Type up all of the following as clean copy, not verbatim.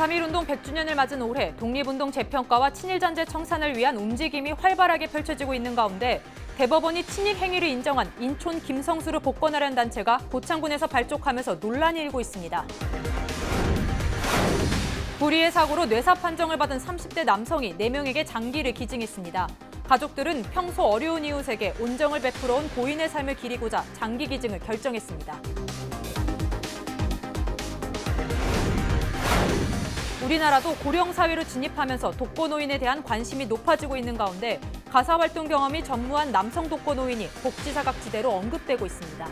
3.1운동 100주년을 맞은 올해 독립운동 재평가와 친일잔재 청산을 위한 움직임이 활발하게 펼쳐지고 있는 가운데 대법원이 친일 행위를 인정한 인촌 김성수를 복권하려는 단체가 고창군에서 발족하면서 논란이 일고 있습니다. 불의의 사고로 뇌사 판정을 받은 30대 남성이 4명에게 장기를 기증했습니다. 가족들은 평소 어려운 이웃에게 온정을 베풀어 온 고인의 삶을 기리고자 장기 기증을 결정했습니다. 우리나라도 고령사회로 진입하면서 독거노인에 대한 관심이 높아지고 있는 가운데 가사활동 경험이 전무한 남성 독거노인이 복지사각지대로 언급되고 있습니다.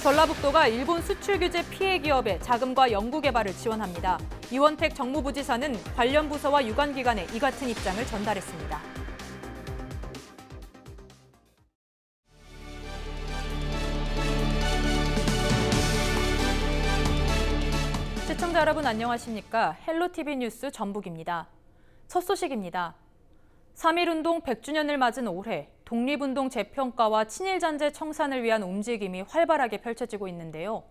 전라북도가 일본 수출 규제 피해 기업의 자금과 연구개발을 지원합니다. 이원택 정무부지사는 관련 부서와 유관기관에 이 같은 입장을 전달했습니다. 시청자 여러분 안녕하십니까? 헬로티비 뉴스 전북입니다. 첫 소식입니다. 3.1운동 100주년을 맞은 올해 독립운동 재평가와 친일잔재 청산을 위한 움직임이 활발하게 펼쳐지고 있는데요.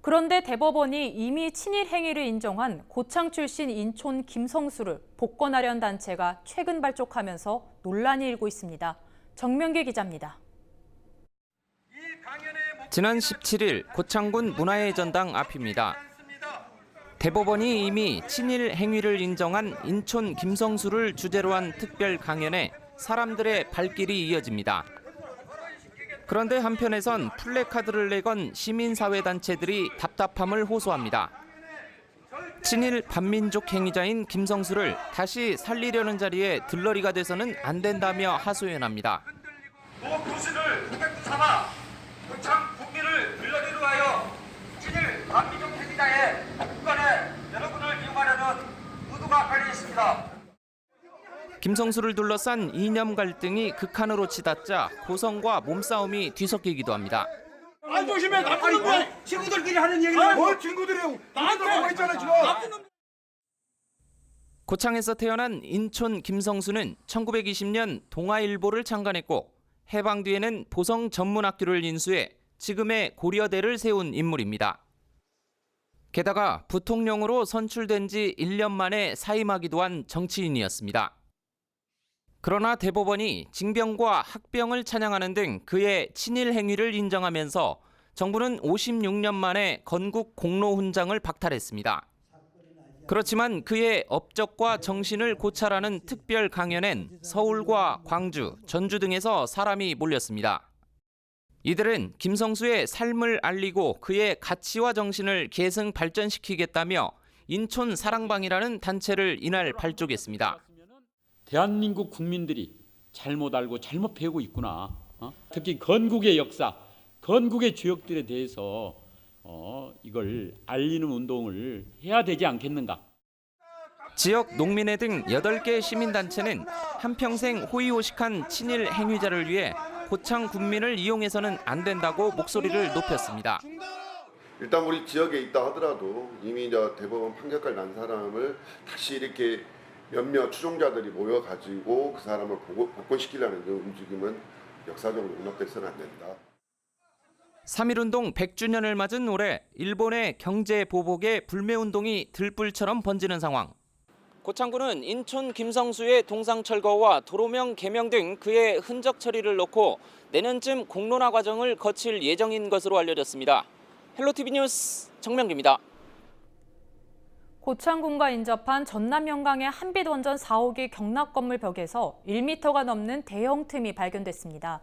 그런데 대법원이 이미 친일 행위를 인정한 고창 출신 인촌 김성수를 복권하려는 단체가 최근 발족하면서 논란이 일고 있습니다. 정명기 기자입니다. 지난 17일 고창군 문화의 전당 앞입니다. 대법원이 이미 친일 행위를 인정한 인촌 김성수를 주제로 한 특별 강연에 사람들의 발길이 이어집니다. 그런데 한편에선 플래카드를 내건 시민사회단체들이 답답함을 호소합니다. 친일 반민족 행위자인 김성수를 다시 살리려는 자리에 들러리가 돼서는 안 된다며 하소연합니다. 교수를 고객도 삼아 고창 국민을 들러리로 하여 친일 반민족 행위자의 국간에 여러분을 이용하려는 의도가 깔려 있습니다. 김성수를 둘러싼 이념 갈등이 극한으로 치닫자 고성과 몸싸움이 뒤섞이기도 합니다. 안 조심해. 나쁜 놈. 친구들끼리 하는 얘기는 뭘 친구들이요. 나한테 뭐 있잖아 지금. 고창에서 태어난 인촌 김성수는 1920년 동아일보를 창간했고 해방 뒤에는 보성 전문학교를 인수해 지금의 고려대를 세운 인물입니다. 게다가 부통령으로 선출된 지 1년 만에 사임하기도 한 정치인이었습니다. 그러나 대법원이 징병과 학병을 찬양하는 등 그의 친일 행위를 인정하면서 정부는 56년 만에 건국 공로훈장을 박탈했습니다. 그렇지만 그의 업적과 정신을 고찰하는 특별 강연엔 서울과 광주, 전주 등에서 사람이 몰렸습니다. 이들은 김성수의 삶을 알리고 그의 가치와 정신을 계승 발전시키겠다며 인촌 사랑방이라는 단체를 이날 발족했습니다. 대한민국 국민들이 잘못 알고 잘못 배우고 있구나. 특히 건국의 역사, 건국의 주역들에 대해서 이걸 알리는 운동을 해야 되지 않겠는가. 지역 농민회 등 8개 시민단체는 한평생 호의호식한 친일 행위자를 위해 고창 군민을 이용해서는 안 된다고 목소리를 높였습니다. 일단 우리 지역에 있다 하더라도 이미 대법원 판결까지 난 사람을 다시 이렇게 몇몇 추종자들이 모여가지고 그 사람을 복권시키려는 그 움직임은 역사적으로 용납돼서는 안 된다. 3.1운동 100주년을 맞은 올해 일본의 경제 보복에 불매운동이 들불처럼 번지는 상황. 고창군은 인촌 김성수의 동상 철거와 도로명 개명 등 그의 흔적 처리를 놓고 내년쯤 공론화 과정을 거칠 예정인 것으로 알려졌습니다. 헬로티비 뉴스 정명기입니다. 고창군과 인접한 전남 영광의 한빛 원전 4호기 경락 건물 벽에서 1m가 넘는 대형 틈이 발견됐습니다.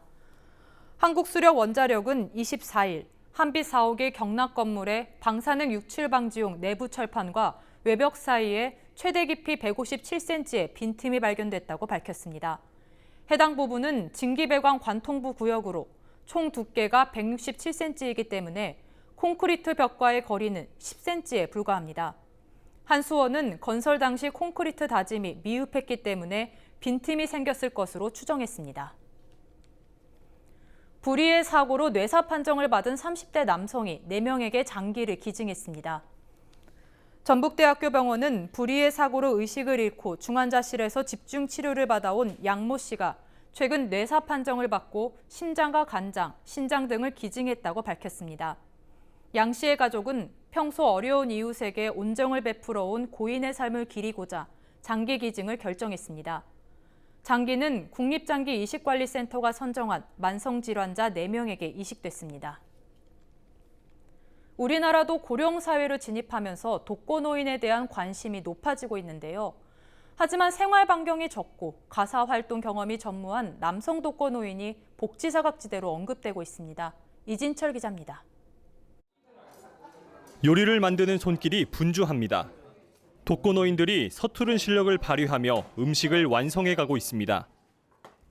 한국수력원자력은 24일 한빛 4호기 경락 건물의 방사능 유출 방지용 내부 철판과 외벽 사이에 최대 깊이 157cm의 빈틈이 발견됐다고 밝혔습니다. 해당 부분은 증기배관 관통부 구역으로 총 두께가 167cm이기 때문에 콘크리트 벽과의 거리는 10cm에 불과합니다. 한수원은 건설 당시 콘크리트 다짐이 미흡했기 때문에 빈틈이 생겼을 것으로 추정했습니다. 불의의 사고로 뇌사 판정을 받은 30대 남성이 4명에게 장기를 기증했습니다. 전북대학교 병원은 불의의 사고로 의식을 잃고 중환자실에서 집중 치료를 받아온 양모 씨가 최근 뇌사 판정을 받고 심장과 간장, 신장 등을 기증했다고 밝혔습니다. 양 씨의 가족은 평소 어려운 이웃에게 온정을 베풀어 온 고인의 삶을 기리고자 장기 기증을 결정했습니다. 장기는 국립장기 이식관리센터가 선정한 만성질환자 4명에게 이식됐습니다. 우리나라도 고령사회로 진입하면서 독거노인에 대한 관심이 높아지고 있는데요. 하지만 생활 반경이 적고 가사 활동 경험이 전무한 남성 독거노인이 복지사각지대로 언급되고 있습니다. 이진철 기자입니다. 요리를 만드는 손길이 분주합니다. 독거노인들이 서투른 실력을 발휘하며 음식을 완성해가고 있습니다.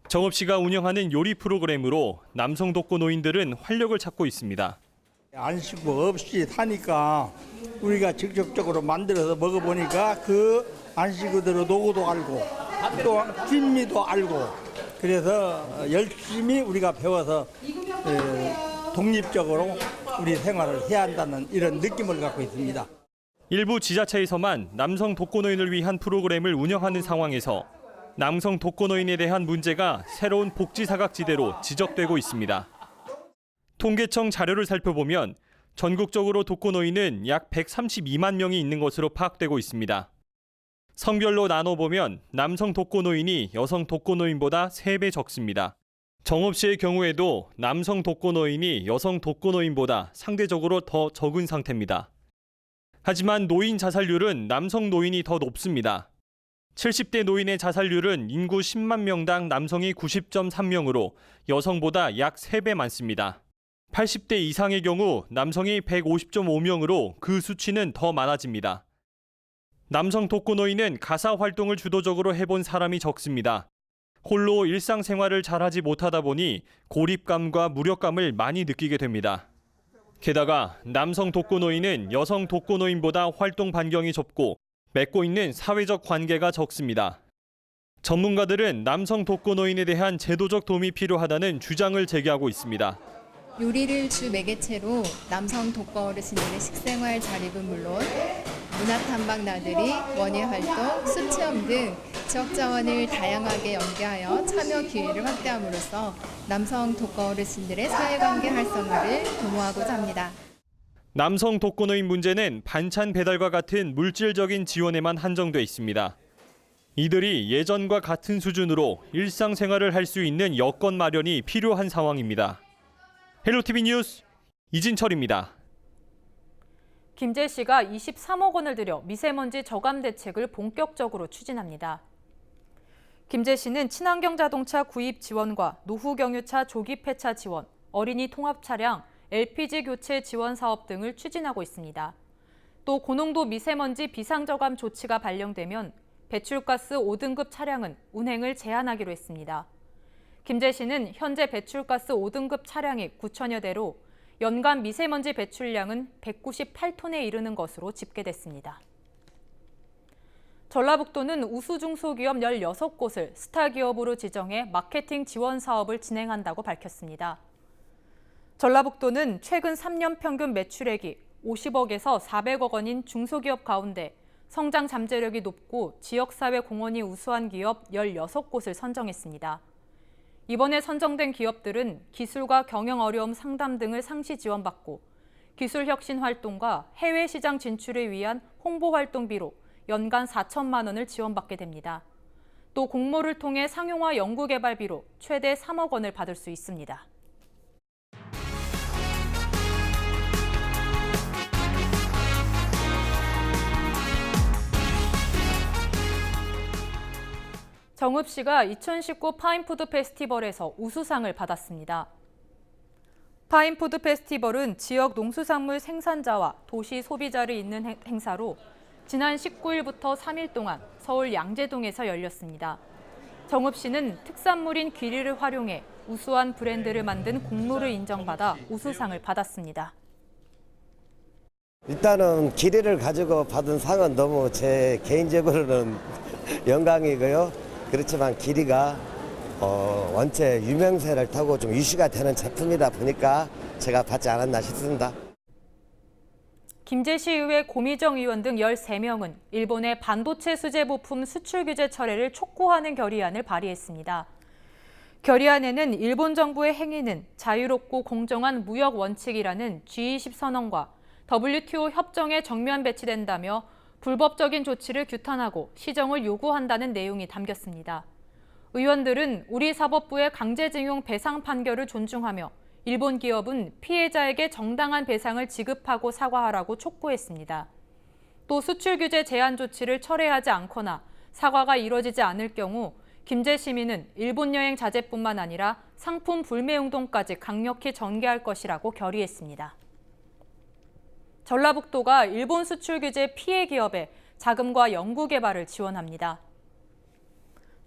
정업 씨가 운영하는 요리 프로그램으로 남성 독거노인들은 활력을 찾고 있습니다. 안 씻고 없이 사니까 우리가 직접적으로 만들어서 먹어보니까 그 안 씻고대로 노고도 알고 또 진미도 알고 그래서 열심히 우리가 배워서 독립적으로 우리 생활을 해야 한다는 이런 느낌을 갖고 있습니다. 일부 지자체에서만 남성 독거노인을 위한 프로그램을 운영하는 상황에서 남성 독거노인에 대한 문제가 새로운 복지사각지대로 지적되고 있습니다. 통계청 자료를 살펴보면 전국적으로 독거노인은 약 132만 명이 있는 것으로 파악되고 있습니다. 성별로 나눠보면 남성 독거노인이 여성 독거노인보다 3배 적습니다. 정업 씨의 경우에도 남성 독거노인이 여성 독거노인보다 상대적으로 더 적은 상태입니다. 하지만 노인 자살률은 남성 노인이 더 높습니다. 70대 노인의 자살률은 인구 10만 명당 남성이 90.3명으로 여성보다 약 3배 많습니다. 80대 이상의 경우 남성이 150.5명으로 그 수치는 더 많아집니다. 남성 독거노인은 가사 활동을 주도적으로 해본 사람이 적습니다. 홀로 일상생활을 잘하지 못하다 보니 고립감과 무력감을 많이 느끼게 됩니다. 게다가 남성 독거노인은 여성 독거노인보다 활동 반경이 좁고 맺고 있는 사회적 관계가 적습니다. 전문가들은 남성 독거노인에 대한 제도적 도움이 필요하다는 주장을 제기하고 있습니다. 요리를 주 매개체로 남성 독거 어르신들의 식생활 자립은 물론 문화탐방 나들이, 원예활동, 수체험 등 지역 자원을 다양하게 연계하여 참여 기회를 확대함으로써 남성 독거 어르신들의 사회관계 활성화를 도모하고자 합니다. 남성 독거노인 문제는 반찬 배달과 같은 물질적인 지원에만 한정돼 있습니다. 이들이 예전과 같은 수준으로 일상생활을 할 수 있는 여건 마련이 필요한 상황입니다. 헬로티비 뉴스 이진철입니다. 김제 씨가 23억 원을 들여 미세먼지 저감 대책을 본격적으로 추진합니다. 김제 씨는 친환경 자동차 구입 지원과 노후 경유차 조기 폐차 지원, 어린이 통합 차량, LPG 교체 지원 사업 등을 추진하고 있습니다. 또 고농도 미세먼지 비상저감 조치가 발령되면 배출가스 5등급 차량은 운행을 제한하기로 했습니다. 김제 씨는 현재 배출가스 5등급 차량이 9천여 대로 연간 미세먼지 배출량은 198톤에 이르는 것으로 집계됐습니다. 전라북도는 우수중소기업 16곳을 스타기업으로 지정해 마케팅 지원 사업을 진행한다고 밝혔습니다. 전라북도는 최근 3년 평균 매출액이 50억에서 400억 원인 중소기업 가운데 성장 잠재력이 높고 지역사회 공헌이 우수한 기업 16곳을 선정했습니다. 이번에 선정된 기업들은 기술과 경영 어려움 상담 등을 상시 지원받고 기술 혁신 활동과 해외 시장 진출을 위한 홍보 활동비로 연간 4천만 원을 지원받게 됩니다. 또 공모를 통해 상용화 연구개발비로 최대 3억 원을 받을 수 있습니다. 정읍 씨가 2019 파인푸드 페스티벌에서 우수상을 받았습니다. 파인푸드 페스티벌은 지역 농수산물 생산자와 도시 소비자를 잇는 행사로 지난 19일부터 3일 동안 서울 양재동에서 열렸습니다. 정읍 씨는 특산물인 귀리를 활용해 우수한 브랜드를 만든 공로를 인정받아 우수상을 받았습니다. 일단은 귀리를 가지고 받은 상은 너무 제 개인적으로는 영광이고요. 그렇지만 귀리가 원체 유명세를 타고 좀 이슈가 되는 제품이다 보니까 제가 받지 않았나 싶습니다. 김제시의회 고미정 의원 등 13명은 일본의 반도체 수제 부품 수출 규제 철회를 촉구하는 결의안을 발의했습니다. 결의안에는 일본 정부의 행위는 자유롭고 공정한 무역 원칙이라는 G20 선언과 WTO 협정에 정면 배치된다며 불법적인 조치를 규탄하고 시정을 요구한다는 내용이 담겼습니다. 의원들은 우리 사법부의 강제징용 배상 판결을 존중하며 일본 기업은 피해자에게 정당한 배상을 지급하고 사과하라고 촉구했습니다. 또 수출 규제 제한 조치를 철회하지 않거나 사과가 이뤄지지 않을 경우 김제 시민은 일본 여행 자제뿐만 아니라 상품 불매 운동까지 강력히 전개할 것이라고 결의했습니다. 전라북도가 일본 수출 규제 피해 기업에 자금과 연구 개발을 지원합니다.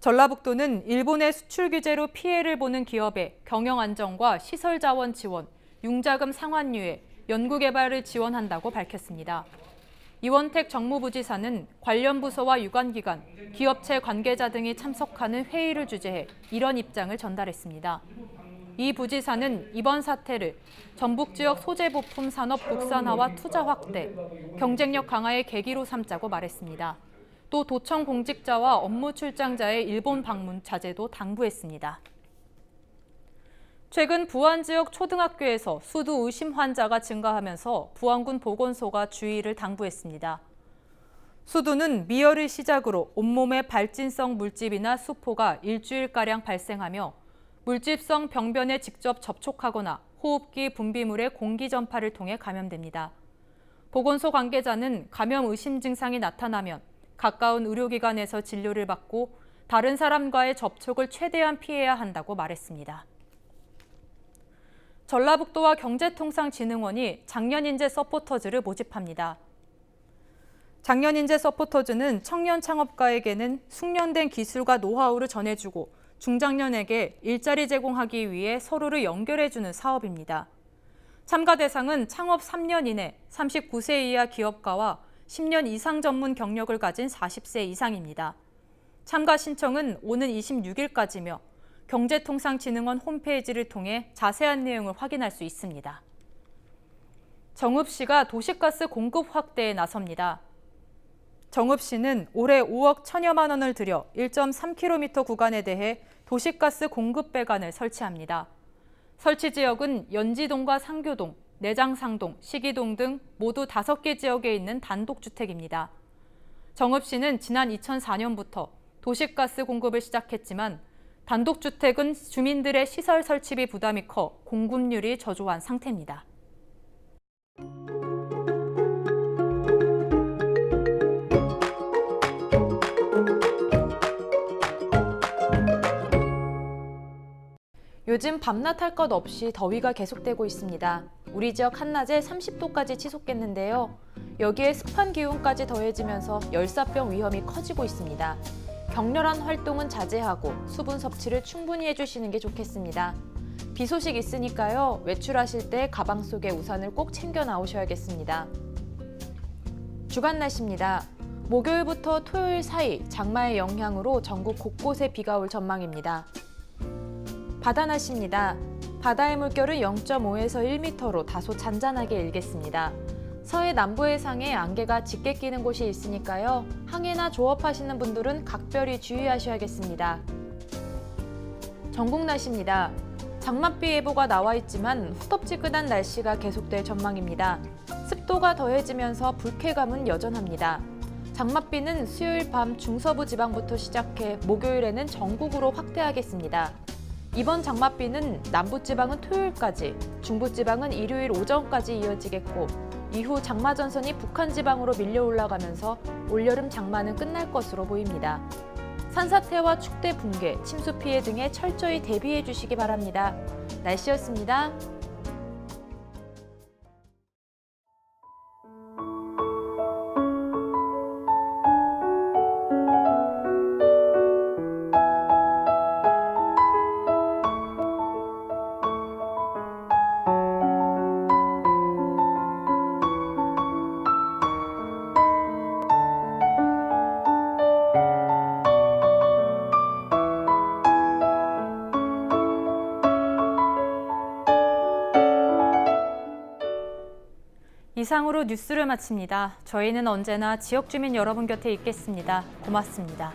전라북도는 일본의 수출 규제로 피해를 보는 기업에 경영 안정과 시설 자원 지원, 융자금 상환유예, 연구 개발을 지원한다고 밝혔습니다. 이원택 정무부지사는 관련 부서와 유관기관, 기업체 관계자 등이 참석하는 회의를 주재해 이런 입장을 전달했습니다. 이 부지사는 이번 사태를 전북 지역 소재부품 산업 국산화와 투자 확대, 경쟁력 강화의 계기로 삼자고 말했습니다. 또 도청 공직자와 업무 출장자의 일본 방문 자제도 당부했습니다. 최근 부안 지역 초등학교에서 수두 의심 환자가 증가하면서 부안군 보건소가 주의를 당부했습니다. 수두는 미열을 시작으로 온몸에 발진성 물집이나 수포가 일주일가량 발생하며 물집성 병변에 직접 접촉하거나 호흡기 분비물의 공기 전파를 통해 감염됩니다. 보건소 관계자는 감염 의심 증상이 나타나면 가까운 의료기관에서 진료를 받고 다른 사람과의 접촉을 최대한 피해야 한다고 말했습니다. 전라북도와 경제통상진흥원이 장년인재 서포터즈를 모집합니다. 장년인재 서포터즈는 청년 창업가에게는 숙련된 기술과 노하우를 전해주고 중장년에게 일자리 제공하기 위해 서로를 연결해주는 사업입니다. 참가 대상은 창업 3년 이내 39세 이하 기업가와 10년 이상 전문 경력을 가진 40세 이상입니다. 참가 신청은 오는 26일까지며 경제통상진흥원 홈페이지를 통해 자세한 내용을 확인할 수 있습니다. 정읍시가 도시가스 공급 확대에 나섭니다. 정읍시는 올해 5억 1천여만 원을 들여 1.3km 구간에 대해 도시가스 공급 배관을 설치합니다. 설치 지역은 연지동과 상교동, 내장상동, 시기동 등 모두 5개 지역에 있는 단독주택입니다. 정읍시는 지난 2004년부터 도시가스 공급을 시작했지만 단독주택은 주민들의 시설 설치비 부담이 커 공급률이 저조한 상태입니다. 요즘 밤낮 할 것 없이 더위가 계속되고 있습니다. 우리 지역 한낮에 30도까지 치솟겠는데요. 여기에 습한 기온까지 더해지면서 열사병 위험이 커지고 있습니다. 격렬한 활동은 자제하고 수분 섭취를 충분히 해주시는 게 좋겠습니다. 비 소식 있으니까요. 외출하실 때 가방 속에 우산을 꼭 챙겨 나오셔야겠습니다. 주간 날씨입니다. 목요일부터 토요일 사이 장마의 영향으로 전국 곳곳에 비가 올 전망입니다. 바다 날씨입니다. 바다의 물결은 0.5에서 1m로 다소 잔잔하게 일겠습니다. 서해 남부 해상에 안개가 짙게 끼는 곳이 있으니까요. 항해나 조업하시는 분들은 각별히 주의하셔야겠습니다. 전국 날씨입니다. 장맛비 예보가 나와 있지만 후덥지근한 날씨가 계속될 전망입니다. 습도가 더해지면서 불쾌감은 여전합니다. 장맛비는 수요일 밤 중서부 지방부터 시작해 목요일에는 전국으로 확대하겠습니다. 이번 장맛비는 남부지방은 토요일까지, 중부지방은 일요일 오전까지 이어지겠고 이후 장마전선이 북한지방으로 밀려 올라가면서 올여름 장마는 끝날 것으로 보입니다. 산사태와 축대 붕괴, 침수 피해 등에 철저히 대비해 주시기 바랍니다. 날씨였습니다. 이상으로 뉴스를 마칩니다. 저희는 언제나 지역 주민 여러분 곁에 있겠습니다. 고맙습니다.